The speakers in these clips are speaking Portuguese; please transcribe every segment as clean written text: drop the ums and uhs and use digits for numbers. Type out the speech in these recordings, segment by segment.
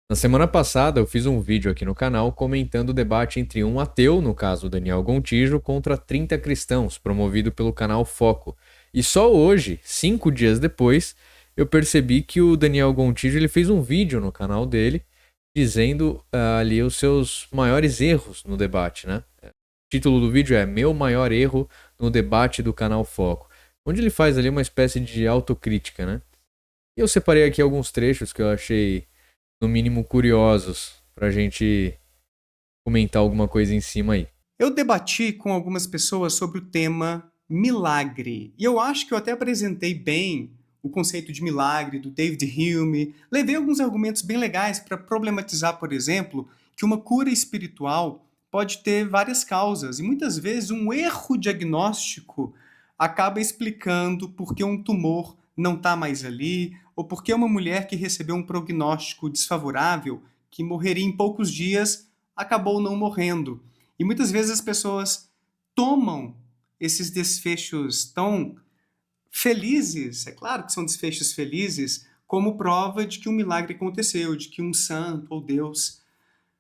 Na semana passada, eu fiz um vídeo aqui no canal comentando o debate entre um ateu, no caso Daniel Gontijo, contra 30 cristãos, promovido pelo canal Foco. E só hoje, 5 dias depois, eu percebi que o Daniel Gontijo ele fez um vídeo no canal dele dizendo ali os seus maiores erros no debate, né? O título do vídeo é Meu Maior Erro no Debate do canal Foco, onde ele faz ali uma espécie de autocrítica, né? E eu separei aqui alguns trechos que eu achei no mínimo curiosos pra gente comentar alguma coisa em cima aí. Eu debati com algumas pessoas sobre o tema milagre. E eu acho que eu até apresentei bem o conceito de milagre do David Hume. Levei alguns argumentos bem legais para problematizar, por exemplo, que uma cura espiritual pode ter várias causas e muitas vezes um erro diagnóstico acaba explicando por que um tumor não está mais ali ou por que uma mulher que recebeu um prognóstico desfavorável, que morreria em poucos dias, acabou não morrendo. E muitas vezes as pessoas tomam esses desfechos tão felizes, é claro que são desfechos felizes, como prova de que um milagre aconteceu, de que um santo ou Deus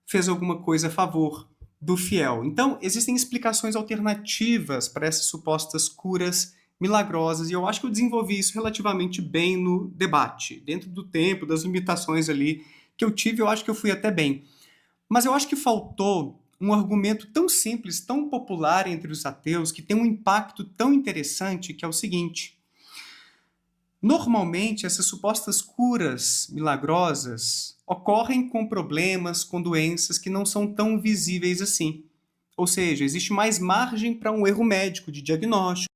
fez alguma coisa a favor do fiel. Então, existem explicações alternativas para essas supostas curas milagrosas, e eu acho que eu desenvolvi isso relativamente bem no debate. Dentro do tempo, das limitações ali que eu tive, eu acho que eu fui até bem. Mas eu acho que faltou um argumento tão simples, tão popular entre os ateus, que tem um impacto tão interessante, que é o seguinte: normalmente essas supostas curas milagrosas ocorrem com problemas, com doenças que não são tão visíveis assim. Ou seja, existe mais margem para um erro médico de diagnóstico.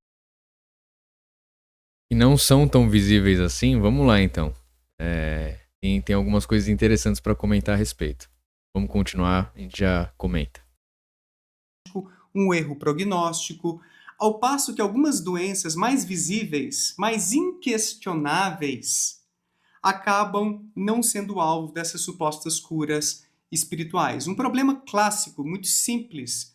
E não são tão visíveis assim, vamos lá então. Tem algumas coisas interessantes para comentar a respeito. Vamos continuar, a gente já comenta. Um erro prognóstico, ao passo que algumas doenças mais visíveis, mais inquestionáveis, acabam não sendo alvo dessas supostas curas espirituais. Um problema clássico, muito simples,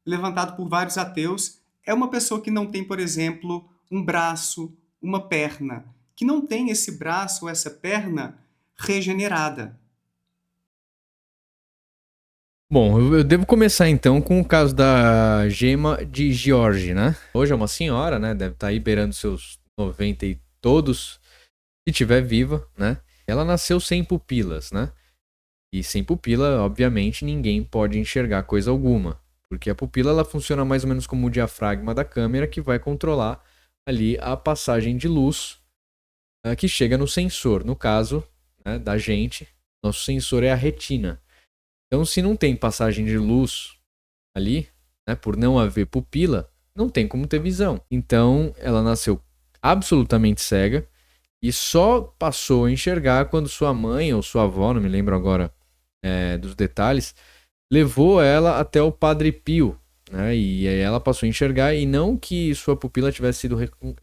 levantado por vários ateus, é uma pessoa que não tem, por exemplo, um braço, uma perna, que não tem esse braço ou essa perna regenerada. Bom, eu devo começar então com o caso da Gemma de George, né? Hoje é uma senhora, né? Deve estar aí beirando seus 90 e todos, se estiver viva, né? Ela nasceu sem pupilas, né? E sem pupila, obviamente, ninguém pode enxergar coisa alguma, porque a pupila ela funciona mais ou menos como o diafragma da câmera que vai controlar ali a passagem de luz que chega no sensor. No caso, né, da gente, nosso sensor é a retina. Então, se não tem passagem de luz ali, né, por não haver pupila, não tem como ter visão. Então, ela nasceu absolutamente cega e só passou a enxergar quando sua mãe ou sua avó, não me lembro agora dos detalhes, levou ela até o Padre Pio, né? E aí ela passou a enxergar, e não que sua pupila tivesse sido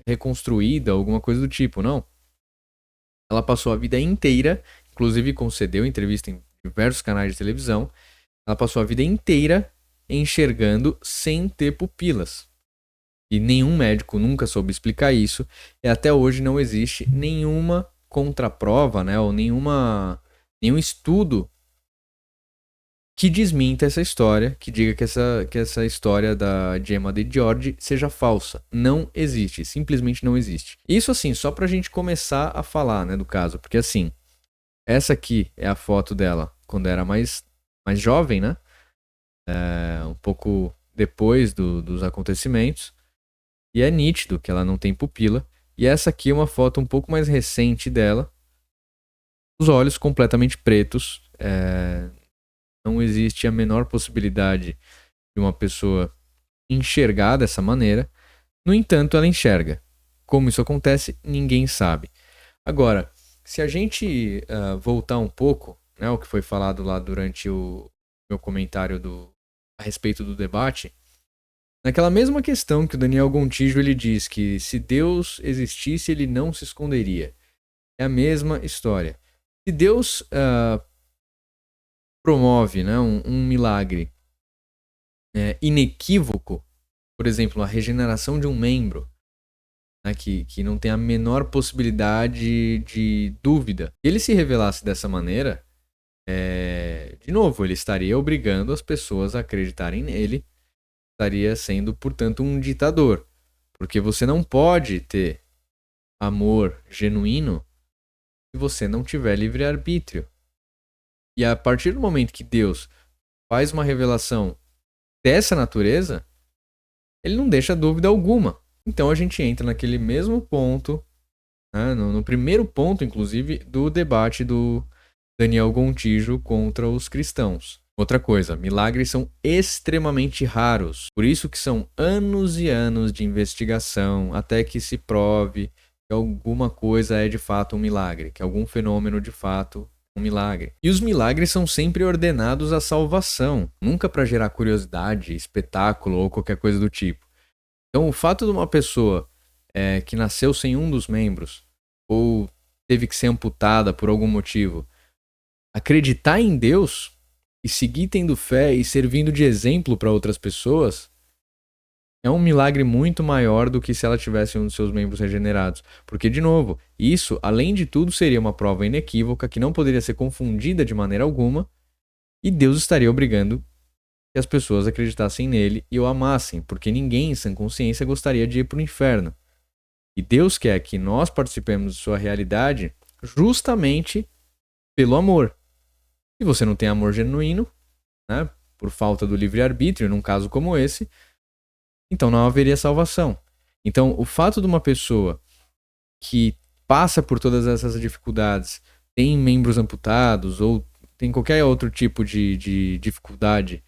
reconstruída, alguma coisa do tipo, não. Ela passou a vida inteira, inclusive concedeu entrevista em diversos canais de televisão, ela passou a vida inteira enxergando sem ter pupilas. E nenhum médico nunca soube explicar isso, e até hoje não existe nenhuma contraprova, né, ou nenhum estudo que desminta essa história, que diga que essa história da Gemma de George seja falsa. Não existe, simplesmente não existe. Isso assim, só pra gente começar a falar, né, do caso, porque assim, essa aqui é a foto dela quando era mais jovem, né, um pouco depois dos acontecimentos, e é nítido que ela não tem pupila, e essa aqui é uma foto um pouco mais recente dela, os olhos completamente pretos, não existe a menor possibilidade de uma pessoa enxergar dessa maneira. No entanto, ela enxerga. Como isso acontece, ninguém sabe. Agora, se a gente voltar um pouco, né, o que foi falado lá durante o meu comentário a respeito do debate, naquela mesma questão que o Daniel Gontijo ele diz que se Deus existisse, ele não se esconderia. É a mesma história. Se Deus promove, né, um milagre inequívoco, por exemplo, a regeneração de um membro, né, que não tem a menor possibilidade de dúvida. Se ele se revelasse dessa maneira, de novo, ele estaria obrigando as pessoas a acreditarem nele, estaria sendo, portanto, um ditador. Porque você não pode ter amor genuíno se você não tiver livre-arbítrio. E a partir do momento que Deus faz uma revelação dessa natureza, ele não deixa dúvida alguma. Então a gente entra naquele mesmo ponto, né, no primeiro ponto, inclusive, do debate do Daniel Gontijo contra os cristãos. Outra coisa, milagres são extremamente raros. Por isso que são anos e anos de investigação até que se prove que alguma coisa é de fato um milagre, que algum fenômeno de fato é um milagre. E os milagres são sempre ordenados à salvação, nunca para gerar curiosidade, espetáculo ou qualquer coisa do tipo. Então, o fato de uma pessoa que nasceu sem um dos membros ou teve que ser amputada por algum motivo, acreditar em Deus e seguir tendo fé e servindo de exemplo para outras pessoas é um milagre muito maior do que se ela tivesse um dos seus membros regenerados. Porque, de novo, isso, além de tudo, seria uma prova inequívoca que não poderia ser confundida de maneira alguma e Deus estaria obrigando que as pessoas acreditassem nele e o amassem, porque ninguém em sã consciência gostaria de ir para o inferno. E Deus quer que nós participemos de sua realidade justamente pelo amor. Se você não tem amor genuíno, né, por falta do livre-arbítrio, num caso como esse, então não haveria salvação. Então, o fato de uma pessoa que passa por todas essas dificuldades, tem membros amputados ou tem qualquer outro tipo de dificuldade,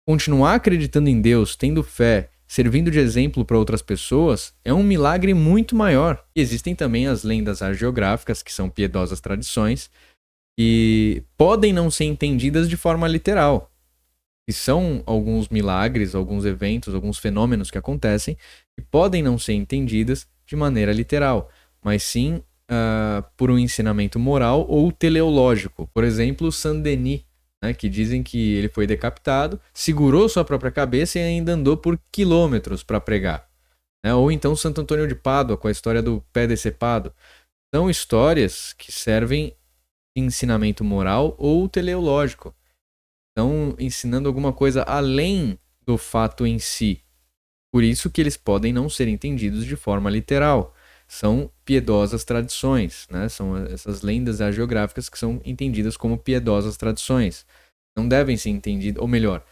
continuar acreditando em Deus, tendo fé, servindo de exemplo para outras pessoas, é um milagre muito maior. E existem também as lendas hagiográficas, que são piedosas tradições, que podem não ser entendidas de forma literal. E são alguns milagres, alguns eventos, alguns fenômenos que acontecem que podem não ser entendidas de maneira literal, mas sim por um ensinamento moral ou teleológico. Por exemplo, Saint-Denis, né, que dizem que ele foi decapitado, segurou sua própria cabeça e ainda andou por quilômetros para pregar. Né? Ou então Santo Antônio de Pádua, com a história do pé decepado. São histórias que servem de ensinamento moral ou teleológico. Estão ensinando alguma coisa além do fato em si. Por isso que eles podem não ser entendidos de forma literal. São piedosas tradições, né? São essas lendas hagiográficas que são entendidas como piedosas tradições. Não devem ser entendidas, ou melhor,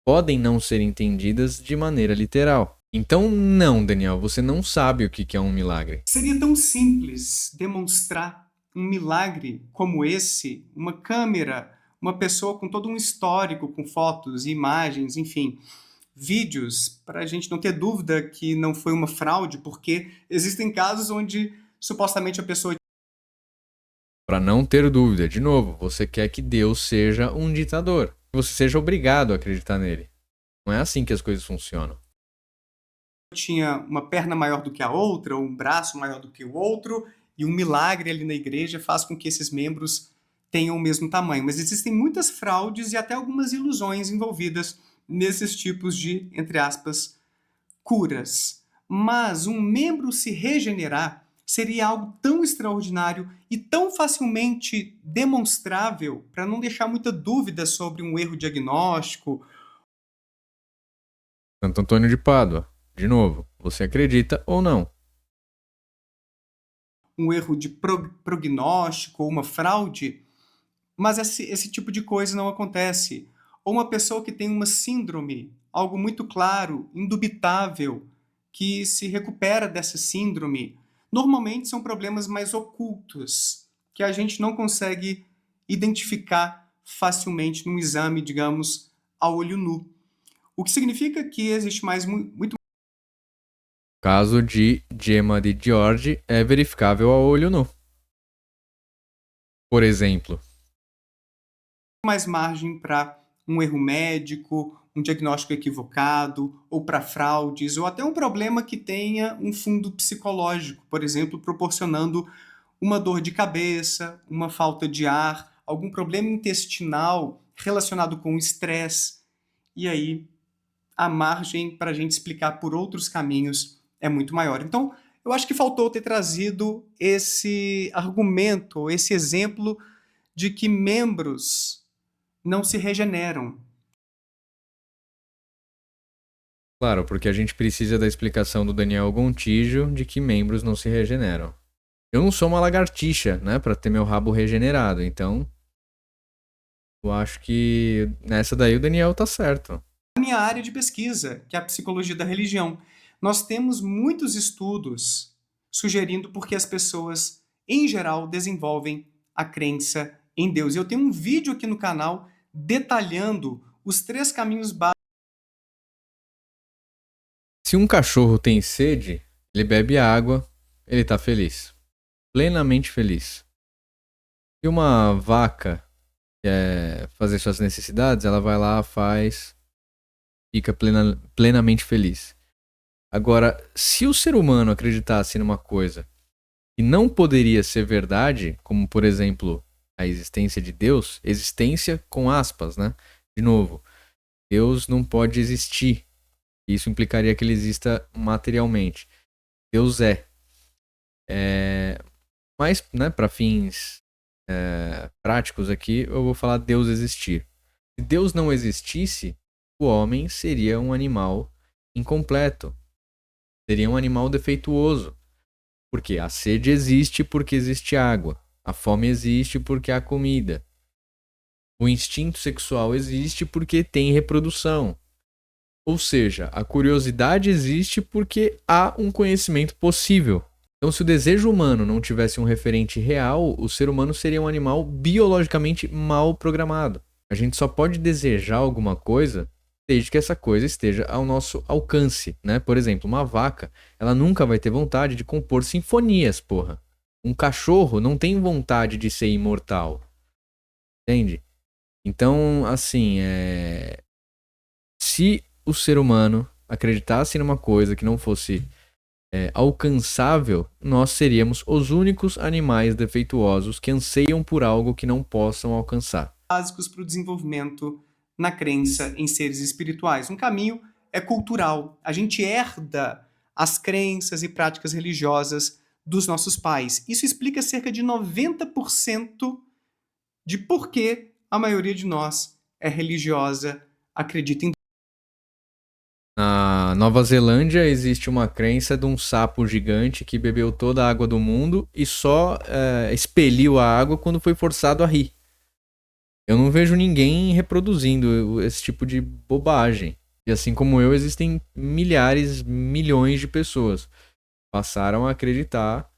podem não ser entendidas de maneira literal. Então, não, Daniel, você não sabe o que é um milagre. Seria tão simples demonstrar um milagre como esse, uma câmera, uma pessoa com todo um histórico, com fotos, imagens, enfim, vídeos, para a gente não ter dúvida que não foi uma fraude, porque existem casos onde supostamente a pessoa... Para não ter dúvida, de novo, você quer que Deus seja um ditador, que você seja obrigado a acreditar nele. Não é assim que as coisas funcionam. Tinha uma perna maior do que a outra, ou um braço maior do que o outro, e um milagre ali na igreja faz com que esses membros tenham o mesmo tamanho. Mas existem muitas fraudes e até algumas ilusões envolvidas nesses tipos de, entre aspas, curas. Mas um membro se regenerar seria algo tão extraordinário e tão facilmente demonstrável para não deixar muita dúvida sobre um erro diagnóstico. Santo Antônio de Pádua, de novo, você acredita ou não? Um erro de prognóstico ou uma fraude, mas esse tipo de coisa não acontece. Ou uma pessoa que tem uma síndrome, algo muito claro, indubitável, que se recupera dessa síndrome. Normalmente são problemas mais ocultos, que a gente não consegue identificar facilmente num exame, digamos, a olho nu. O que significa que existe muito O caso de Gemma de George é verificável a olho nu. Por exemplo, mais margem para um erro médico, um diagnóstico equivocado, ou para fraudes, ou até um problema que tenha um fundo psicológico, por exemplo, proporcionando uma dor de cabeça, uma falta de ar, algum problema intestinal relacionado com o estresse. E aí a margem para a gente explicar por outros caminhos é muito maior. Então, eu acho que faltou ter trazido esse argumento, esse exemplo de que membros não se regeneram. Claro, porque a gente precisa da explicação do Daniel Gontijo de que membros não se regeneram. Eu não sou uma lagartixa, né, pra ter meu rabo regenerado, então eu acho que nessa daí o Daniel tá certo. A minha área de pesquisa, que é a psicologia da religião, nós temos muitos estudos sugerindo por que as pessoas, em geral, desenvolvem a crença em Deus. Eu tenho um vídeo aqui no canal detalhando os 3 caminhos básicos. Se um cachorro tem sede, ele bebe água, ele tá feliz. Plenamente feliz. Se uma vaca quer fazer suas necessidades, ela vai lá, faz, fica plenamente feliz. Agora, se o ser humano acreditasse numa coisa que não poderia ser verdade, como por exemplo a existência de Deus, existência com aspas, né? De novo, Deus não pode existir. Isso implicaria que ele exista materialmente. Deus é. Mas, né, para fins práticos aqui, eu vou falar Deus existir. Se Deus não existisse, o homem seria um animal incompleto. Seria um animal defeituoso. Porque a sede existe porque existe água. A fome existe porque há comida. O instinto sexual existe porque tem reprodução. Ou seja, a curiosidade existe porque há um conhecimento possível. Então, se o desejo humano não tivesse um referente real, o ser humano seria um animal biologicamente mal programado. A gente só pode desejar alguma coisa desde que essa coisa esteja ao nosso alcance, né? Por exemplo, uma vaca, ela nunca vai ter vontade de compor sinfonias, porra. Um cachorro não tem vontade de ser imortal. Entende? Então, assim, se o ser humano acreditasse numa coisa que não fosse alcançável, nós seríamos os únicos animais defeituosos que anseiam por algo que não possam alcançar. Básicos para o desenvolvimento na crença em seres espirituais. Um caminho é cultural. A gente herda as crenças e práticas religiosas dos nossos pais. Isso explica cerca de 90% de por que a maioria de nós é religiosa, acredita em. Na Nova Zelândia existe uma crença de um sapo gigante que bebeu toda a água do mundo e só expeliu a água quando foi forçado a rir. Eu não vejo ninguém reproduzindo esse tipo de bobagem. E assim como eu, existem milhares, milhões de pessoas. Passaram a acreditar,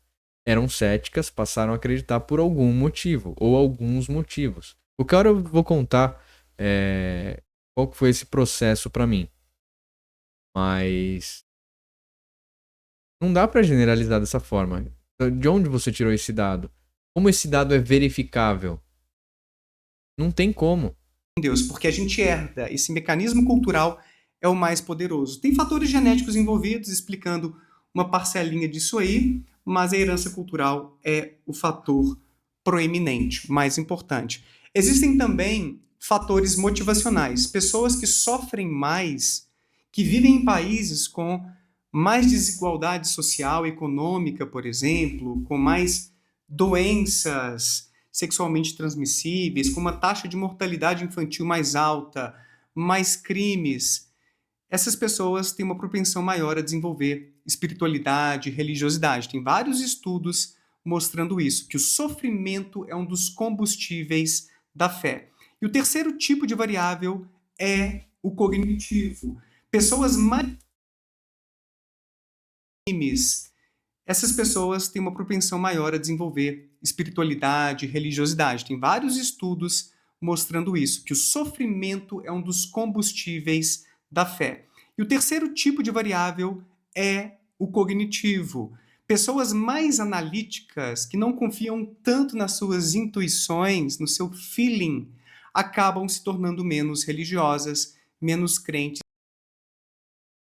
eram céticas, passaram a acreditar por algum motivo, ou alguns motivos. O que eu vou contar qual que foi esse processo pra mim. Mas não dá pra generalizar dessa forma. De onde você tirou esse dado? Como esse dado é verificável? Não tem como. Deus, porque a gente herda. Esse mecanismo cultural é o mais poderoso. Tem fatores genéticos envolvidos, explicando uma parcelinha disso aí, mas a herança cultural é o fator proeminente, mais importante. Existem também fatores motivacionais. Pessoas que sofrem mais, que vivem em países com mais desigualdade social e econômica, por exemplo, com mais doenças sexualmente transmissíveis, com uma taxa de mortalidade infantil mais alta, mais crimes. Essas pessoas têm uma propensão maior a desenvolver espiritualidade, religiosidade. Tem vários estudos mostrando isso, que o sofrimento é um dos combustíveis da fé. E o terceiro tipo de variável é o cognitivo. Pessoas mais essas pessoas têm uma propensão maior a desenvolver espiritualidade, religiosidade. Tem vários estudos mostrando isso, que o sofrimento é um dos combustíveis da fé. E o terceiro tipo de variável é o cognitivo. Pessoas mais analíticas, que não confiam tanto nas suas intuições, no seu feeling, acabam se tornando menos religiosas, menos crentes.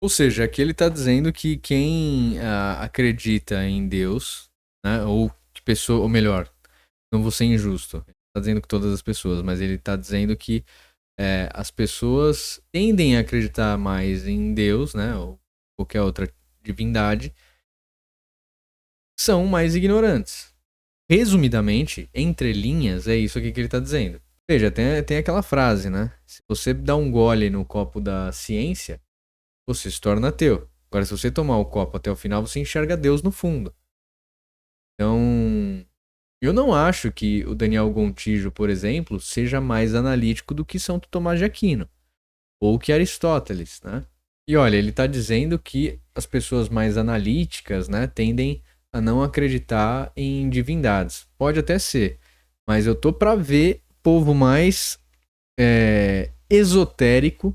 Ou seja, aqui ele está dizendo que quem acredita em Deus, né, ou que pessoa, ou melhor, não vou ser injusto, está dizendo que todas as pessoas, mas ele está dizendo que as pessoas tendem a acreditar mais em Deus, né, ou qualquer outra divindade, são mais ignorantes. Resumidamente, entre linhas, é isso aqui que ele está dizendo. Veja, tem aquela frase, né? Se você dá um gole no copo da ciência, você se torna ateu. Agora, se você tomar o copo até o final, você enxerga Deus no fundo. Então, eu não acho que o Daniel Gontijo, por exemplo, seja mais analítico do que Santo Tomás de Aquino, ou que Aristóteles, né? E olha, ele está dizendo que as pessoas mais analíticas, né, tendem a não acreditar em divindades. Pode até ser, mas eu tô para ver povo mais esotérico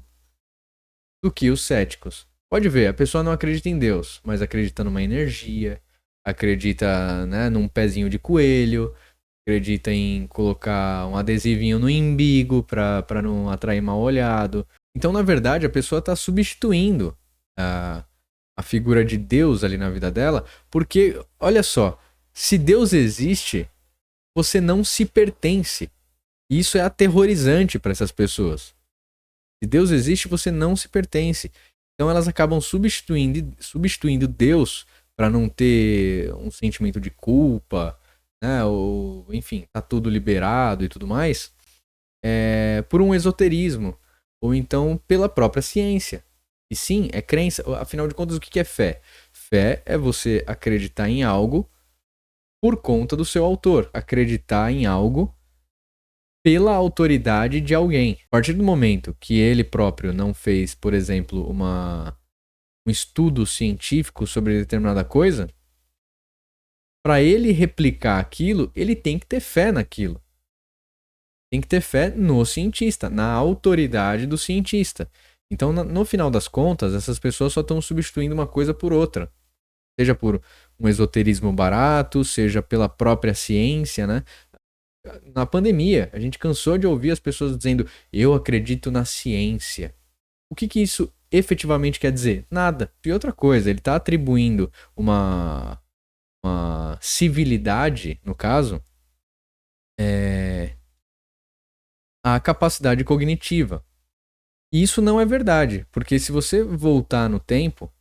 do que os céticos. Pode ver, a pessoa não acredita em Deus, mas acredita numa energia, acredita, né, num pezinho de coelho, acredita em colocar um adesivinho no umbigo para não atrair mal olhado. Então, na verdade, a pessoa está substituindo a figura de Deus ali na vida dela, porque, olha só, se Deus existe, você não se pertence. E isso é aterrorizante para essas pessoas. Se Deus existe, você não se pertence. Então elas acabam substituindo Deus para não ter um sentimento de culpa, né? Ou, enfim, tá tudo liberado e tudo mais, por um esoterismo, ou então pela própria ciência. E sim, é crença. Afinal de contas, o que é fé? Fé é você acreditar em algo por conta do seu autor. Acreditar em algo pela autoridade de alguém. A partir do momento que ele próprio não fez, por exemplo, um estudo científico sobre determinada coisa, para ele replicar aquilo, ele tem que ter fé naquilo. Tem que ter fé no cientista, na autoridade do cientista. Então, no final das contas, essas pessoas só estão substituindo uma coisa por outra. Seja por um esoterismo barato, seja pela própria ciência, né? Na pandemia, a gente cansou de ouvir as pessoas dizendo: eu acredito na ciência. O que isso efetivamente quer dizer? Nada. E outra coisa, ele está atribuindo uma civilidade, no caso, à capacidade cognitiva. E isso não é verdade, porque se você voltar no tempo,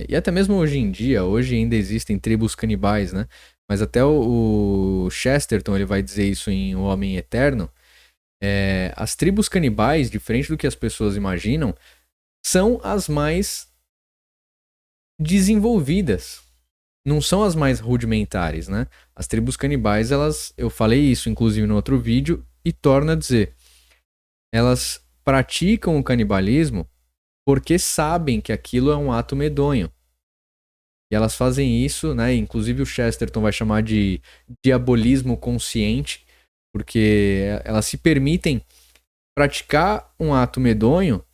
e até mesmo hoje em dia, hoje ainda existem tribos canibais, né? Mas até o Chesterton ele vai dizer isso em O Homem Eterno. As tribos canibais, diferente do que as pessoas imaginam, são as mais desenvolvidas. Não são as mais rudimentares, né? As tribos canibais, eu falei isso inclusive no outro vídeo, e torno a dizer, elas praticam o canibalismo porque sabem que aquilo é um ato medonho. E elas fazem isso, né? Inclusive o Chesterton vai chamar de diabolismo consciente, porque elas se permitem praticar um ato medonho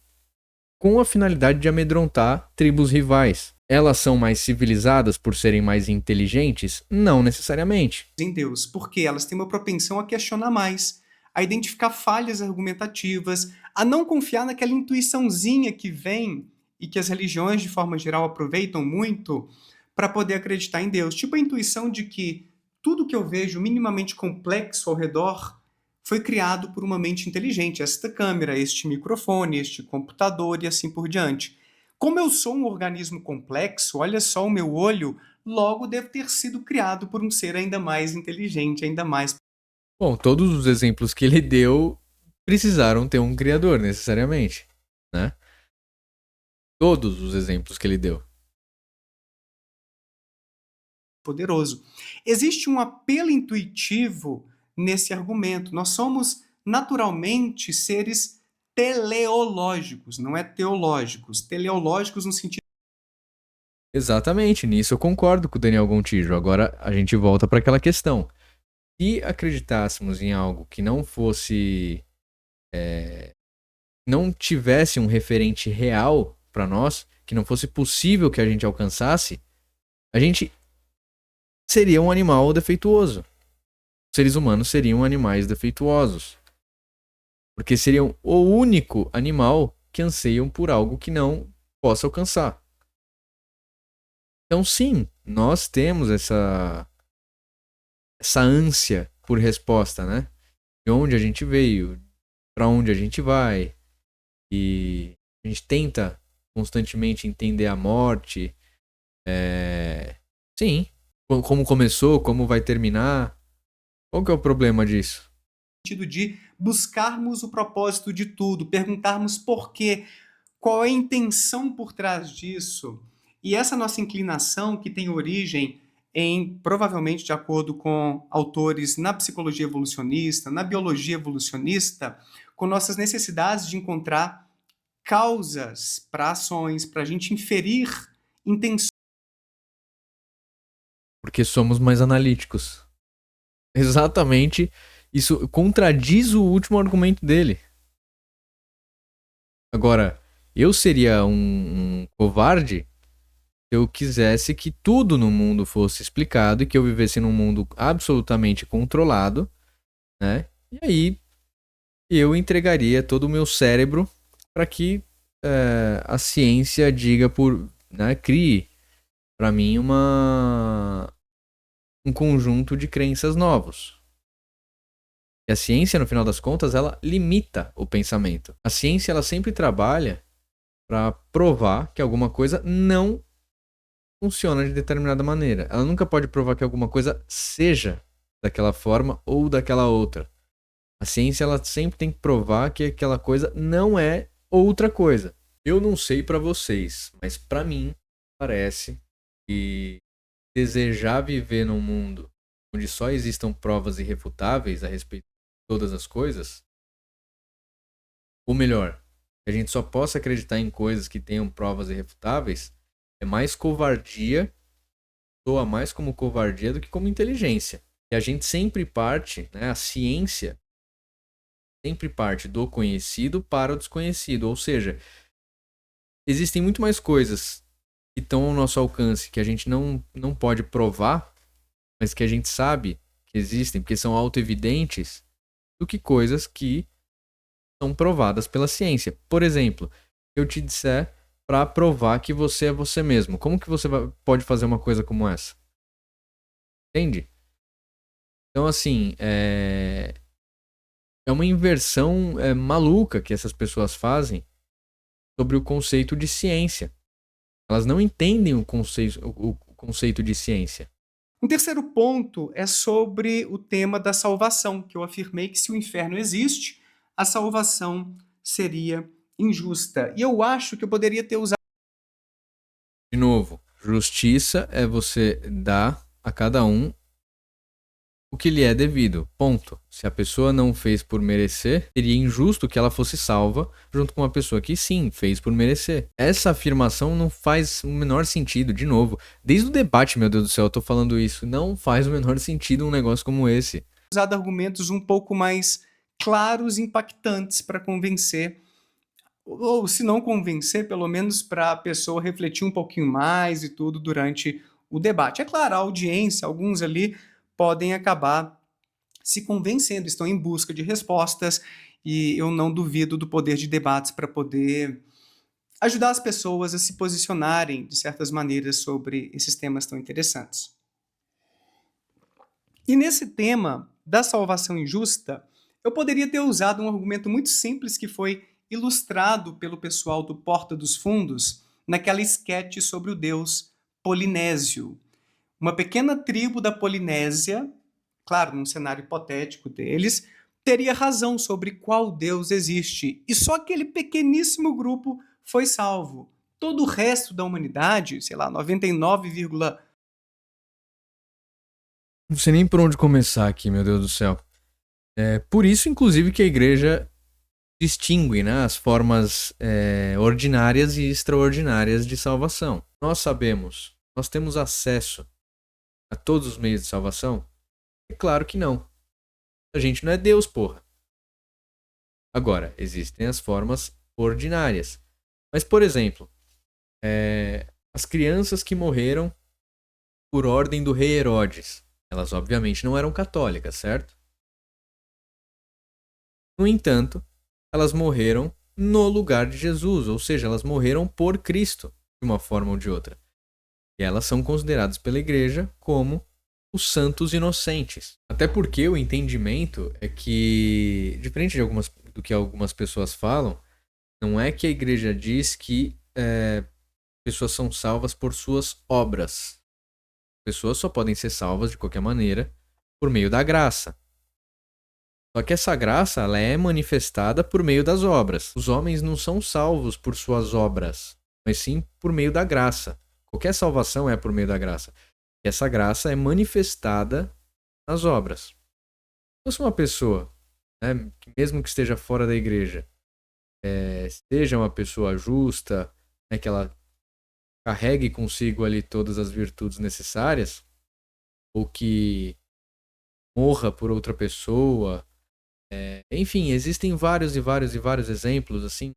com a finalidade de amedrontar tribos rivais. Elas são mais civilizadas por serem mais inteligentes? Não necessariamente. Em Deus, porque elas têm uma propensão a questionar mais, a identificar falhas argumentativas, a não confiar naquela intuiçãozinha que vem e que as religiões, de forma geral, aproveitam muito para poder acreditar em Deus. Tipo a intuição de que tudo que eu vejo minimamente complexo ao redor foi criado por uma mente inteligente. Esta câmera, este microfone, este computador e assim por diante. Como eu sou um organismo complexo, olha só o meu olho, logo deve ter sido criado por um ser ainda mais inteligente, ainda mais. Bom, todos os exemplos que ele deu precisaram ter um criador, necessariamente, né? Todos os exemplos que ele deu. Poderoso. Existe um apelo intuitivo nesse argumento. Nós somos naturalmente seres teleológicos, não é teológicos. Teleológicos no sentido. Exatamente, nisso eu concordo com o Daniel Gontijo. Agora a gente volta para aquela questão. Se acreditássemos em algo que não fosse. Não tivesse um referente real para nós, que não fosse possível que a gente alcançasse, a gente seria um animal defeituoso. Os seres humanos seriam animais defeituosos. Porque seriam o único animal que anseiam por algo que não possa alcançar. Então, sim, nós temos essa ânsia por resposta, né? De onde a gente veio, para onde a gente vai. E a gente tenta constantemente entender a morte. Sim, como começou, como vai terminar. Qual que é o problema disso? sentido de buscarmos o propósito de tudo, perguntarmos por quê, qual é a intenção por trás disso. E essa nossa inclinação, que tem origem em, provavelmente de acordo com autores na psicologia evolucionista, na biologia evolucionista, com nossas necessidades de encontrar causas para ações, para a gente inferir intenções. Porque somos mais analíticos. Exatamente, isso contradiz o último argumento dele. Agora, eu seria um covarde se eu quisesse que tudo no mundo fosse explicado e que eu vivesse num mundo absolutamente controlado, né? E aí eu entregaria todo o meu cérebro para que a ciência diga né, crie para mim um conjunto de crenças novos. E a ciência, no final das contas, ela limita o pensamento. A ciência, ela sempre trabalha para provar que alguma coisa não funciona de determinada maneira. Ela nunca pode provar que alguma coisa seja daquela forma ou daquela outra. A ciência, ela sempre tem que provar que aquela coisa não é outra coisa. Eu não sei para vocês, mas para mim parece que desejar viver num mundo onde só existam provas irrefutáveis a respeito de todas as coisas, ou melhor, que a gente só possa acreditar em coisas que tenham provas irrefutáveis, é mais covardia, soa mais como covardia do que como inteligência. E a gente sempre parte, né, a ciência sempre parte do conhecido para o desconhecido, ou seja, existem muito mais coisas que estão ao nosso alcance que a gente não pode provar, mas que a gente sabe que existem, porque são autoevidentes, do que coisas que são provadas pela ciência. Por exemplo, eu te disser para provar que você é você mesmo. Como que você pode fazer uma coisa como essa? Entende? Então, assim, é uma inversão maluca que essas pessoas fazem sobre o conceito de ciência. Elas não entendem o conceito de ciência. Um terceiro ponto é sobre o tema da salvação, que eu afirmei que se o inferno existe, a salvação seria injusta. E eu acho que eu poderia ter usado. De novo, justiça é você dar a cada um o que lhe é devido. Ponto. Se a pessoa não fez por merecer, seria injusto que ela fosse salva junto com uma pessoa que sim, fez por merecer. Essa afirmação não faz o menor sentido, de novo. Desde o debate, meu Deus do céu, eu tô falando isso. Não faz o menor sentido um negócio como esse. Usado argumentos um pouco mais claros e impactantes para convencer, ou se não convencer, pelo menos para a pessoa refletir um pouquinho mais e tudo durante o debate. É claro, a audiência, alguns ali podem acabar se convencendo, estão em busca de respostas e eu não duvido do poder de debates para poder ajudar as pessoas a se posicionarem de certas maneiras sobre esses temas tão interessantes. E nesse tema da salvação injusta, eu poderia ter usado um argumento muito simples que foi ilustrado pelo pessoal do Porta dos Fundos naquela esquete sobre o deus Polinésio. Uma pequena tribo da Polinésia, claro, num cenário hipotético deles, teria razão sobre qual deus existe. E só aquele pequeníssimo grupo foi salvo. Todo o resto da humanidade, sei lá, 99, não sei nem por onde começar aqui, meu Deus do céu. É por isso, inclusive, que a igreja distingue, né, as formas ordinárias e extraordinárias de salvação. Nós sabemos, nós temos acesso a todos os meios de salvação? É claro que não. A gente não é Deus, porra. Agora, existem as formas ordinárias. Mas, por exemplo, as crianças que morreram por ordem do rei Herodes, elas obviamente não eram católicas, certo? No entanto, elas morreram no lugar de Jesus, ou seja, elas morreram por Cristo, de uma forma ou de outra. E elas são consideradas pela igreja como os santos inocentes. Até porque o entendimento é que, diferente do que algumas pessoas falam, não é que a igreja diz que pessoas são salvas por suas obras. Pessoas só podem ser salvas de qualquer maneira por meio da graça. Só que essa graça, ela é manifestada por meio das obras. Os homens não são salvos por suas obras, mas sim por meio da graça. Qualquer salvação é por meio da graça. E essa graça é manifestada nas obras. Então, se uma pessoa, né, mesmo que esteja fora da igreja, seja uma pessoa justa, né, que ela carregue consigo ali todas as virtudes necessárias, ou que morra por outra pessoa, enfim, existem vários e vários e vários exemplos, assim,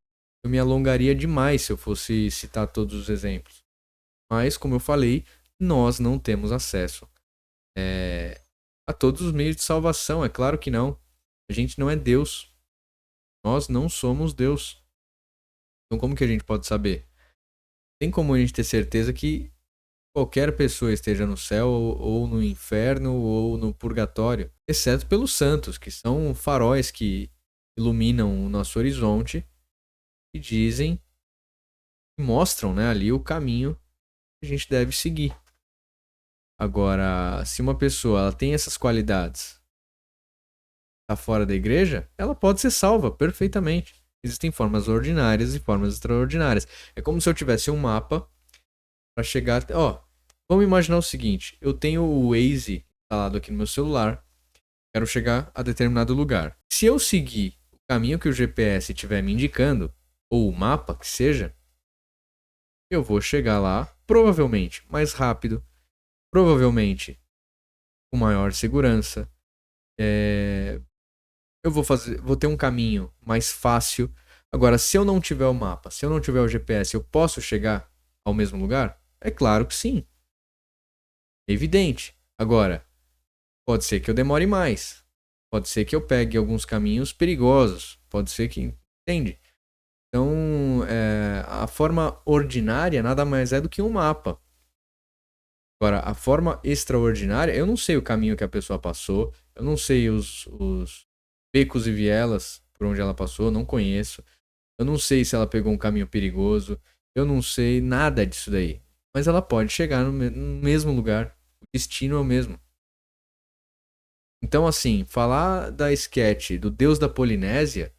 eu me alongaria demais se eu fosse citar todos os exemplos. Mas, como eu falei, nós não temos acesso a todos os meios de salvação, é claro que não. A gente não é Deus. Nós não somos Deus. Então como que a gente pode saber? Tem como a gente ter certeza que qualquer pessoa esteja no céu ou no inferno ou no purgatório, exceto pelos santos, que são faróis que iluminam o nosso horizonte e dizem, mostram, né, ali o caminho que a gente deve seguir. Agora, se uma pessoa ela tem essas qualidades, está fora da igreja, ela pode ser salva perfeitamente. Existem formas ordinárias e formas extraordinárias. É como se eu tivesse um mapa para chegar até. Ó, vamos imaginar o seguinte: eu tenho o Waze instalado aqui no meu celular, quero chegar a determinado lugar. Se eu seguir o caminho que o GPS estiver me indicando, ou o mapa que seja, eu vou chegar lá provavelmente mais rápido, provavelmente com maior segurança. Eu vou ter um caminho mais fácil. Agora, se eu não tiver o mapa, se eu não tiver o GPS, eu posso chegar ao mesmo lugar? É claro que sim. É evidente. Agora, pode ser que eu demore mais. Pode ser que eu pegue alguns caminhos perigosos. Pode ser que. Entende? Então, a forma ordinária nada mais é do que um mapa. Agora, a forma extraordinária, eu não sei o caminho que a pessoa passou, eu não sei os becos e vielas por onde ela passou, não conheço. Eu não sei se ela pegou um caminho perigoso, eu não sei nada disso daí. Mas ela pode chegar no mesmo lugar, o destino é o mesmo. Então, assim, falar da sketch do Deus da Polinésia,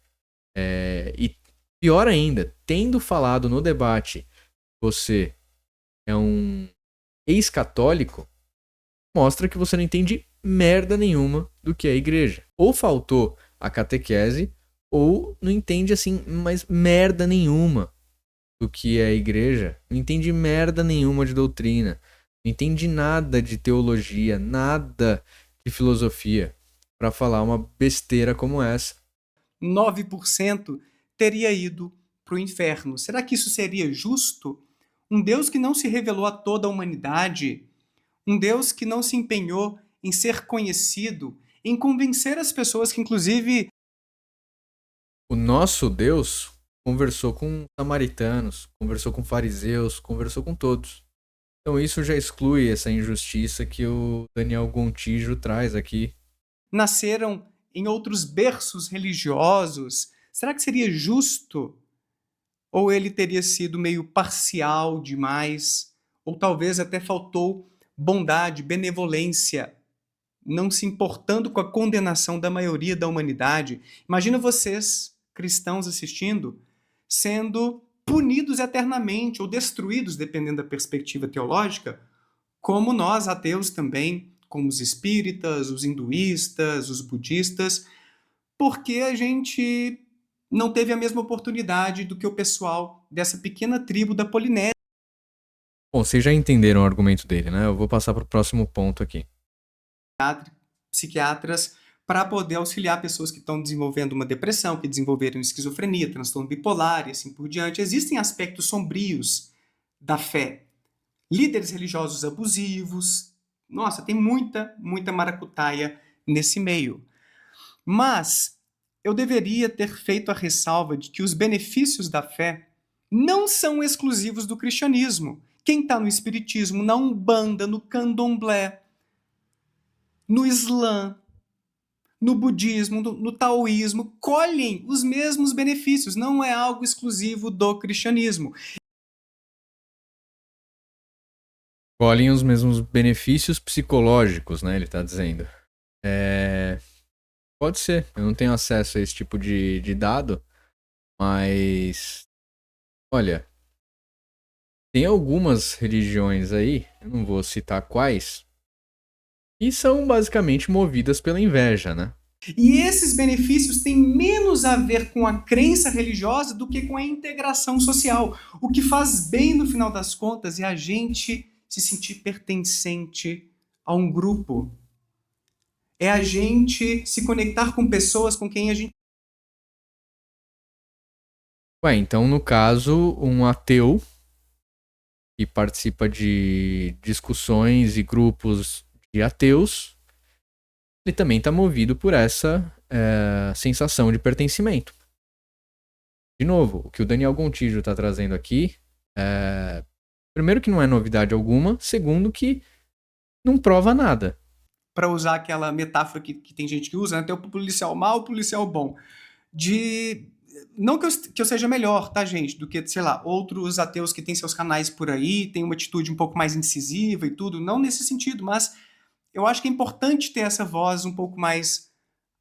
e pior ainda, tendo falado no debate, você é um ex-católico, mostra que você não entende merda nenhuma do que é a igreja. Ou faltou a catequese, ou não entende assim, mas merda nenhuma do que é a igreja. Não entende merda nenhuma de doutrina. Não entende nada de teologia, nada de filosofia para falar uma besteira como essa. 9% teria ido para o inferno. Será que isso seria justo? Um Deus que não se revelou a toda a humanidade, um Deus que não se empenhou em ser conhecido, em convencer as pessoas que, inclusive, O nosso Deus conversou com samaritanos, conversou com fariseus, conversou com todos. Então isso já exclui essa injustiça que o Daniel Gontijo traz aqui. nasceram em outros berços religiosos. Será que seria justo? Ou ele teria sido meio parcial demais? Ou talvez até faltou bondade, benevolência, não se importando com a condenação da maioria da humanidade? Imagina vocês, cristãos, assistindo, sendo punidos eternamente ou destruídos, dependendo da perspectiva teológica, como nós, ateus também, como os espíritas, os hinduístas, os budistas, porque a gente não teve a mesma oportunidade do que o pessoal dessa pequena tribo da Polinésia. Bom, vocês já entenderam o argumento dele, né? Eu vou passar para o próximo ponto aqui. Psiquiatras para poder auxiliar pessoas que estão desenvolvendo uma depressão, que desenvolveram esquizofrenia, transtorno bipolar e assim por diante. Existem aspectos sombrios da fé. Líderes religiosos abusivos. Nossa, tem muita maracutaia nesse meio. Mas eu deveria ter feito a ressalva de que os benefícios da fé não são exclusivos do cristianismo. Quem está no espiritismo, na Umbanda, no Candomblé, no Islã, no budismo, no taoísmo, colhem os mesmos benefícios. Não é algo exclusivo do cristianismo. Colhem os mesmos benefícios psicológicos, né? Ele está dizendo. Pode ser, eu não tenho acesso a esse tipo de dado, mas olha, tem algumas religiões aí, eu não vou citar quais, e são basicamente movidas pela inveja, né? E esses benefícios têm menos a ver com a crença religiosa do que com a integração social. O que faz bem no final das contas é a gente se sentir pertencente a um grupo. É a gente se conectar com pessoas com quem a gente... Ué, então no caso, um ateu que participa de discussões e grupos de ateus, ele também está movido por essa sensação de pertencimento. De novo, o que o Daniel Gontijo está trazendo aqui, primeiro que não é novidade alguma, segundo que não prova nada. Para usar aquela metáfora que tem gente que usa, né? Tem o policial mau, o policial bom. Não que eu seja melhor, tá, gente, do que, sei lá, outros ateus que têm seus canais por aí, têm uma atitude um pouco mais incisiva e tudo, não nesse sentido, mas eu acho que é importante ter essa voz um pouco mais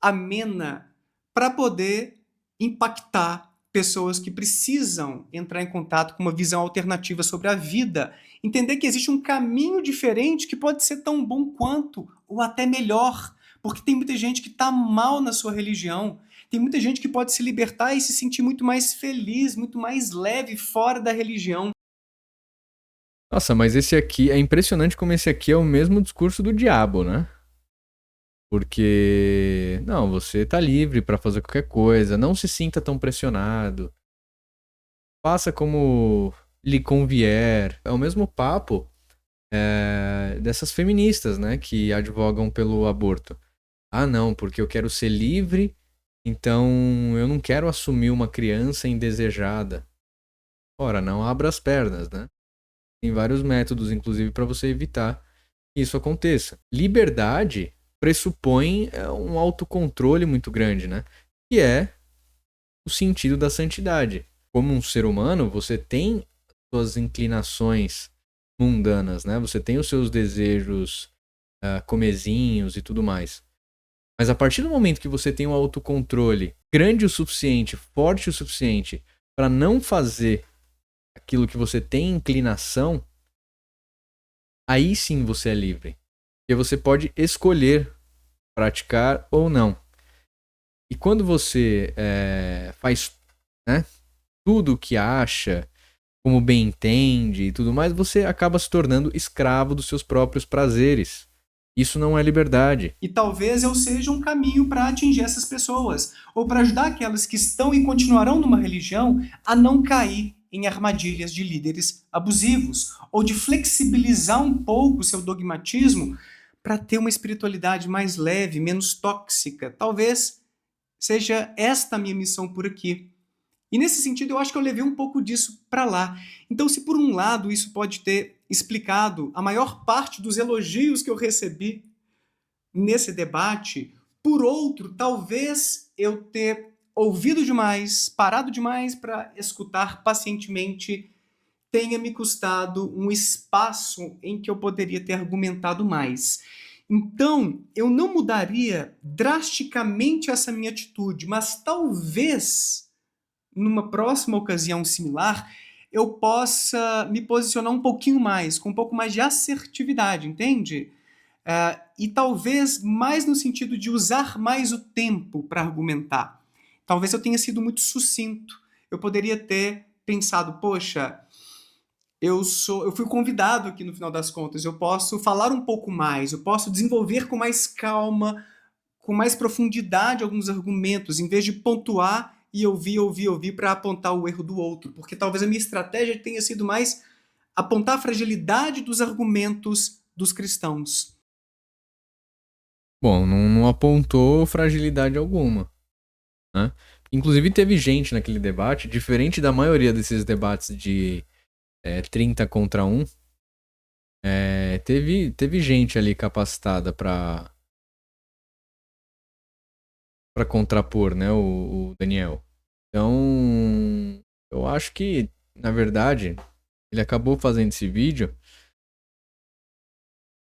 amena para poder impactar pessoas que precisam entrar em contato com uma visão alternativa sobre a vida, entender que existe um caminho diferente que pode ser tão bom quanto, ou até melhor, porque tem muita gente que está mal na sua religião, tem muita gente que pode se libertar e se sentir muito mais feliz, muito mais leve fora da religião. Nossa, mas esse aqui, é impressionante como esse aqui é o mesmo discurso do diabo, né? Porque, não, você tá livre para fazer qualquer coisa, não se sinta tão pressionado. Faça como lhe convier. É o mesmo papo dessas feministas, né, que advogam pelo aborto. Ah, não, porque eu quero ser livre, então eu não quero assumir uma criança indesejada. Ora, não abra as pernas, né? Tem vários métodos, inclusive, para você evitar que isso aconteça. Liberdade pressupõe um autocontrole muito grande, né? Que é o sentido da santidade. Como um ser humano, você tem suas inclinações mundanas, né? Você tem os seus desejos comezinhos e tudo mais. Mas a partir do momento que você tem um autocontrole grande o suficiente, forte o suficiente para não fazer aquilo que você tem inclinação, aí sim você é livre. Porque você pode escolher praticar ou não. E quando você faz, né, tudo o que acha, como bem entende e tudo mais, você acaba se tornando escravo dos seus próprios prazeres. Isso não é liberdade. E talvez eu seja um caminho para atingir essas pessoas, ou para ajudar aquelas que estão e continuarão numa religião a não cair em armadilhas de líderes abusivos, ou de flexibilizar um pouco o seu dogmatismo para ter uma espiritualidade mais leve, menos tóxica. Talvez seja esta a minha missão por aqui. E nesse sentido, eu acho que eu levei um pouco disso para lá. Então, se por um lado isso pode ter explicado a maior parte dos elogios que eu recebi nesse debate, por outro, talvez eu ter ouvido demais, parado demais para escutar pacientemente, tenha me custado um espaço em que eu poderia ter argumentado mais. Então, eu não mudaria drasticamente essa minha atitude, mas talvez, numa próxima ocasião similar, eu possa me posicionar um pouquinho mais, com um pouco mais de assertividade, entende? E talvez mais no sentido de usar mais o tempo para argumentar. Talvez eu tenha sido muito sucinto. Eu poderia ter pensado, poxa, eu fui convidado aqui no final das contas, eu posso falar um pouco mais, eu posso desenvolver com mais calma, com mais profundidade alguns argumentos, em vez de pontuar e ouvir para apontar o erro do outro. Porque talvez a minha estratégia tenha sido mais apontar a fragilidade dos argumentos dos cristãos. Bom, não apontou fragilidade alguma, né? Inclusive teve gente naquele debate, diferente da maioria desses debates de 30 contra 1, teve gente ali capacitada para contrapor, né, o Daniel. Então, eu acho que, na verdade, ele acabou fazendo esse vídeo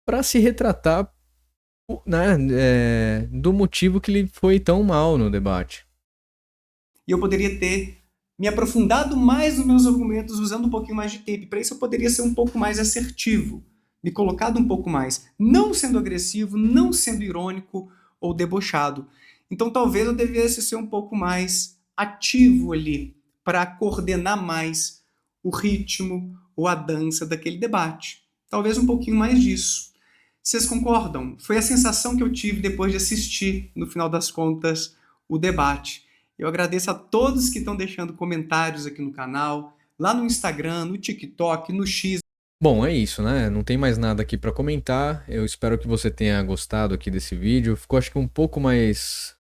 para se retratar né, do motivo que ele foi tão mal no debate. E eu poderia ter me aprofundado mais nos meus argumentos usando um pouquinho mais de tape. Para isso eu poderia ser um pouco mais assertivo, me colocado um pouco mais, não sendo agressivo, não sendo irônico ou debochado. Então talvez eu devesse ser um pouco mais ativo ali para coordenar mais o ritmo ou a dança daquele debate. Talvez um pouquinho mais disso. Vocês concordam? Foi a sensação que eu tive depois de assistir, no final das contas, o debate. Eu agradeço a todos que estão deixando comentários aqui no canal, lá no Instagram, no TikTok, no X. Bom, é isso, né? Não tem mais nada aqui pra comentar. Eu espero que você tenha gostado aqui desse vídeo. Ficou, acho que, um pouco mais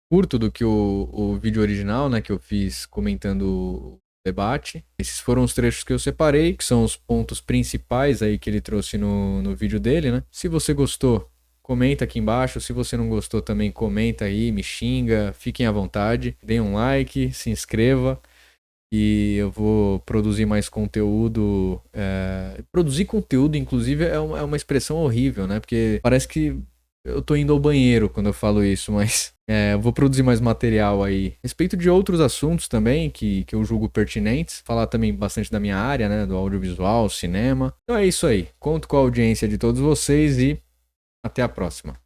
curto do que o vídeo original, né? Que eu fiz comentando o debate. Esses foram os trechos que eu separei, que são os pontos principais aí que ele trouxe no vídeo dele, né? Se você gostou, comenta aqui embaixo. Se você não gostou também, comenta aí, me xinga. Fiquem à vontade. Deem um like, se inscreva. E eu vou produzir mais conteúdo. Produzir conteúdo, inclusive, é uma expressão horrível, né? Porque parece que eu tô indo ao banheiro quando eu falo isso, mas eu vou produzir mais material aí. A respeito de outros assuntos também que eu julgo pertinentes. Falar também bastante da minha área, né? Do audiovisual, cinema. Então é isso aí. Conto com a audiência de todos vocês e até a próxima.